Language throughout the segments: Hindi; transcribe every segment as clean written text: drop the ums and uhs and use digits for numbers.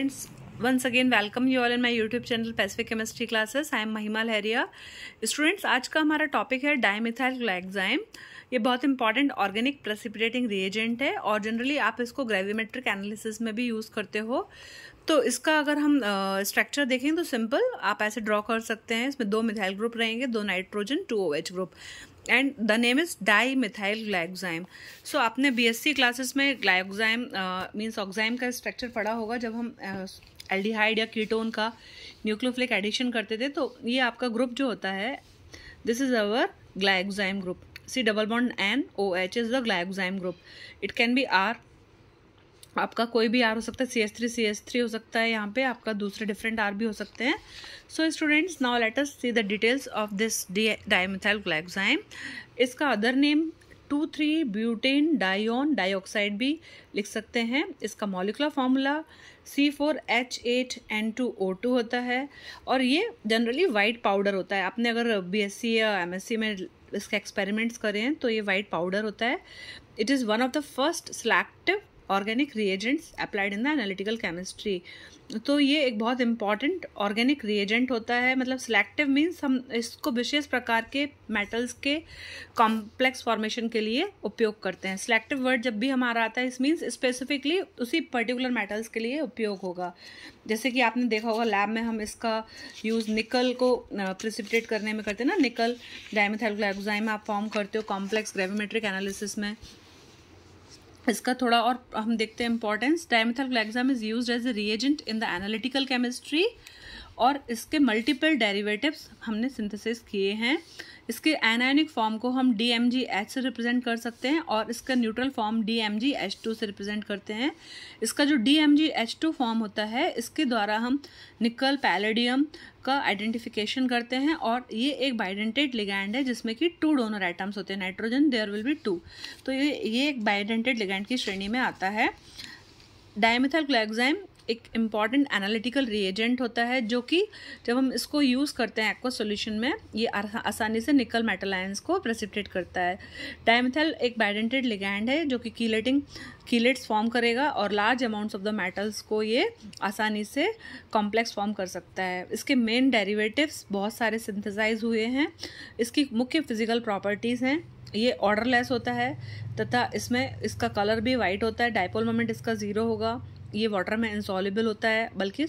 Friends, once again welcome you all in my YouTube channel Pacific Chemistry Classes. I am महिमा लहरिया. स्टूडेंट्स, आज का हमारा टॉपिक है डाइमिथाइल ग्लाइकोजाइम. ये बहुत इंपॉर्टेंट ऑर्गेनिक प्रेसिपिटेटिंग रिएजेंट है और जनरली आप इसको ग्रेविमेट्रिक एनालिसिस में भी यूज़ करते हो. तो इसका अगर हम स्ट्रक्चर देखें तो सिंपल आप ऐसे ड्रॉ कर सकते हैं. इसमें 2 मिथाइल ग्रुप रहेंगे, 2 nitrogen, 2 OH group and the name is dimethyl glyoxime. So आपने BSc क्लासेस में ग्लाइकोजाइम मीन्स ऑक्साइम का स्ट्रक्चर पढ़ा होगा जब हम एल्डिहाइड या कीटोन का न्यूक्लियोफिलिक एडिशन करते थे. तो ये आपका ग्रुप जो होता है, this is our glyoxime group. C double bond NOH is the glyoxime group. It can be R, आपका कोई भी R हो सकता है, CH3 हो सकता है, यहाँ पे आपका दूसरे डिफरेंट R भी हो सकते हैं. So students, now let us see the details of this dimethyl glyoxime. इसका other name two three butane dione dioxide भी लिख सकते हैं. इसका मॉलिक्यूलर फार्मूला C4H8N2O2 होता है और ये जनरली वाइट पाउडर होता है. आपने अगर BSc या MSc में इसके एक्सपेरिमेंट्स करें हैं तो ये वाइट पाउडर होता है. It is one of the first selective organic reagents applied in the analytical chemistry. तो ये एक बहुत इंपॉर्टेंट ऑर्गेनिक रिएजेंट होता है. मतलब सिलेक्टिव मीन्स हम इसको विशेष प्रकार के मेटल्स के कॉम्प्लेक्स फॉर्मेशन के लिए उपयोग करते हैं. सिलेक्टिव वर्ड जब भी हमारा आता है, इस मीन्स स्पेसिफिकली उसी पर्टिकुलर मेटल्स के लिए उपयोग होगा. जैसे कि आपने देखा होगा लैब में हम इसका यूज़ निकल को प्रेसिपिटेट करने में करते हैं ना. निकल डाइमिथाइल ग्लाइकोजाइम आप फॉर्म करते हो कॉम्प्लेक्स ग्रेविमेट्रिक एनालिसिस में. इसका थोड़ा और हम देखते हैं importance. Dimethyl glyoxime is used as a reagent in the analytical chemistry और इसके मल्टीपल डेरिवेटिव्स हमने सिंथेसिस किए हैं. इसके एनायनिक फॉर्म को हम DMgH से रिप्रेजेंट कर सकते हैं और इसका न्यूट्रल फॉर्म DMgH2 से रिप्रेजेंट करते हैं. इसका जो DMgH2 फॉर्म होता है, इसके द्वारा हम निकल पैलेडियम का आइडेंटिफिकेशन करते हैं और ये एक बाइडेंटेड लिगैंड है जिसमें कि 2 डोनर एटम्स होते हैं. Nitrogen there will be 2. तो ये एक बाइडेंटेड लिगैंड की श्रेणी में आता है. डाइमिथाइल ग्लाइकोजाइम एक इम्पॉर्टेंट एनालिटिकल रिएजेंट होता है जो कि जब हम इसको यूज़ करते हैं एक्वा सॉल्यूशन में, ये आसानी से निकल मेटल आयंस को प्रेसिपिटेट करता है. डाइमिथाइल एक बाइडेंटेड लिगैंड है जो कि कीलेट्स फॉर्म करेगा और large amounts of the metals को ये आसानी से कॉम्प्लेक्स फॉर्म कर सकता है. इसके मेन डेरिवेटिव्स बहुत सारे सिंथेसाइज हुए हैं. इसकी मुख्य फिजिकल प्रॉपर्टीज़ हैं, ये ऑर्डरलेस होता है तथा इसमें इसका कलर भी वाइट होता है. डाइपोल मोमेंट इसका 0 होगा. ये वाटर में इनसॉल्युबल होता है बल्कि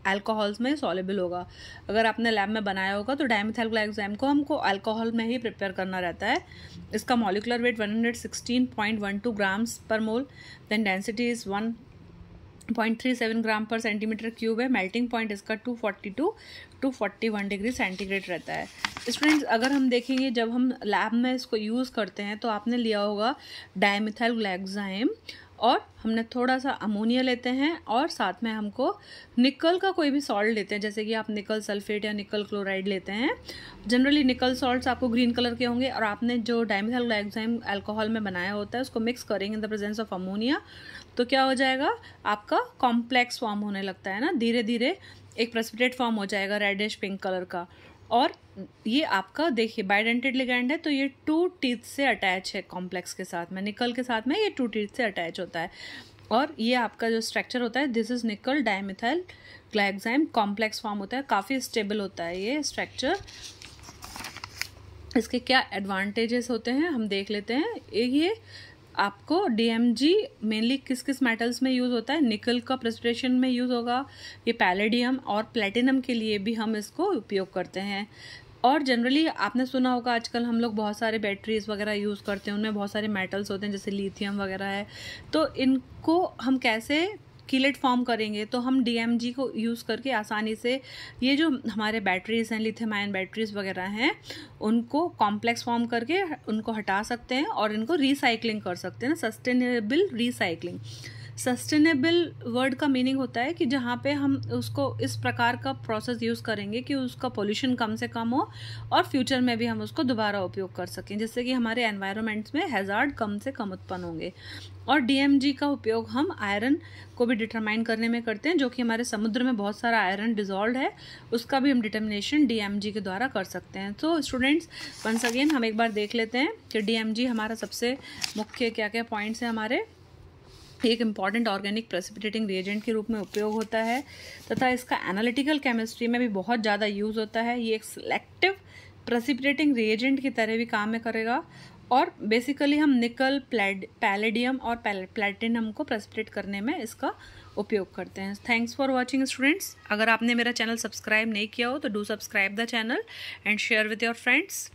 अल्कोहल्स में सॉल्युबल होगा. अगर आपने लैब में बनाया होगा तो डाइमिथाइल ग्लाइकोजाइम को हमको अल्कोहल में ही प्रिपेयर करना रहता है. इसका मॉलिक्यूलर वेट 116.12 ग्राम्स पर मोल. देन डेंसिटी इज़ 1.37 ग्राम पर सेंटीमीटर क्यूब है. मेल्टिंग पॉइंट इसका 242-241 डिग्री सेंटीग्रेड रहता है. स्टूडेंट्स, अगर हम देखेंगे जब हम लैब में इसको यूज़ करते हैं तो आपने लिया होगा डाइमिथाइल ग्लाइकोजाइम और हमने थोड़ा सा अमोनिया लेते हैं और साथ में हमको निकल का कोई भी सॉल्ट लेते हैं. जैसे कि आप निकल सल्फेट या निकल क्लोराइड लेते हैं. जनरली निकल सॉल्ट्स आपको ग्रीन कलर के होंगे और आपने जो डाइमिथाइल ग्लाइकोजाइम अल्कोहल में बनाया होता है उसको मिक्स करेंगे in the presence of ammonia. तो क्या हो जाएगा, आपका कॉम्प्लेक्स फॉर्म होने लगता है ना. धीरे धीरे एक प्रेसिपिटेट फॉर्म हो जाएगा रेडिश पिंक कलर का. और ये आपका देखिए बाइडेंटेड लिगैंड है तो ये 2 टीथ से अटैच है कॉम्प्लेक्स के साथ में. निकल के साथ में ये 2 टीथ से अटैच होता है और ये आपका जो स्ट्रक्चर होता है, दिस इज निकल डाइमिथाइल ग्लाइकोजाइम. कॉम्प्लेक्स फॉर्म होता है, काफ़ी स्टेबल होता है ये स्ट्रक्चर. इसके क्या एडवांटेजेस होते हैं हम देख लेते हैं. ये आपको DMG मेनली किस किस मेटल्स में यूज़ होता है. निकल का प्रेसिपिटेशन में यूज़ होगा. ये पैलेडियम और प्लेटिनम के लिए भी हम इसको उपयोग करते हैं. और जनरली आपने सुना होगा आजकल हम लोग बहुत सारे बैटरीज वगैरह यूज़ करते हैं, उनमें बहुत सारे मेटल्स होते हैं जैसे लिथियम वगैरह है. तो इनको हम कैसे कीलेट फॉर्म करेंगे, तो हम DMG को यूज़ करके आसानी से ये जो हमारे बैटरीज़ हैं, लिथियम आयन बैटरीज़ वगैरह हैं, उनको कॉम्प्लेक्स फॉर्म करके उनको हटा सकते हैं और इनको रिसाइकलिंग कर सकते हैं ना. Sustainable recycling. सस्टेनेबल वर्ड का मीनिंग होता है कि जहाँ पे हम उसको इस प्रकार का प्रोसेस यूज़ करेंगे कि उसका पोल्यूशन कम से कम हो और फ्यूचर में भी हम उसको दोबारा उपयोग कर सकें, जिससे कि हमारे एनवायरनमेंट्स में हैज़ार्ड कम से कम उत्पन्न होंगे. और DMG का उपयोग हम आयरन को भी डिटरमाइन करने में करते हैं, जो कि हमारे समुद्र में बहुत सारा आयरन डिजॉल्व है, उसका भी हम डिटर्मिनेशन DMG के द्वारा कर सकते हैं. तो स्टूडेंट्स, वंस अगेन हम एक बार देख लेते हैं कि DMG हमारा सबसे मुख्य क्या क्या पॉइंट्स है हमारे. एक इम्पॉर्टेंट ऑर्गेनिक प्रेसिपिटेटिंग रिएजेंट के रूप में उपयोग होता है तथा इसका एनालिटिकल केमिस्ट्री में भी बहुत ज़्यादा यूज़ होता है। ये एक सिलेक्टिव प्रेसिपिटेटिंग रिएजेंट की तरह भी काम में करेगा और बेसिकली हम निकल, पैलेडियम और प्लैटिनम को प्रेसिपिटेट करने में इसका उपयोग करते हैं। Thanks for watching students. अगर आपने मेरा चैनल सब्सक्राइब नहीं किया हो तो do subscribe the channel and share with your friends.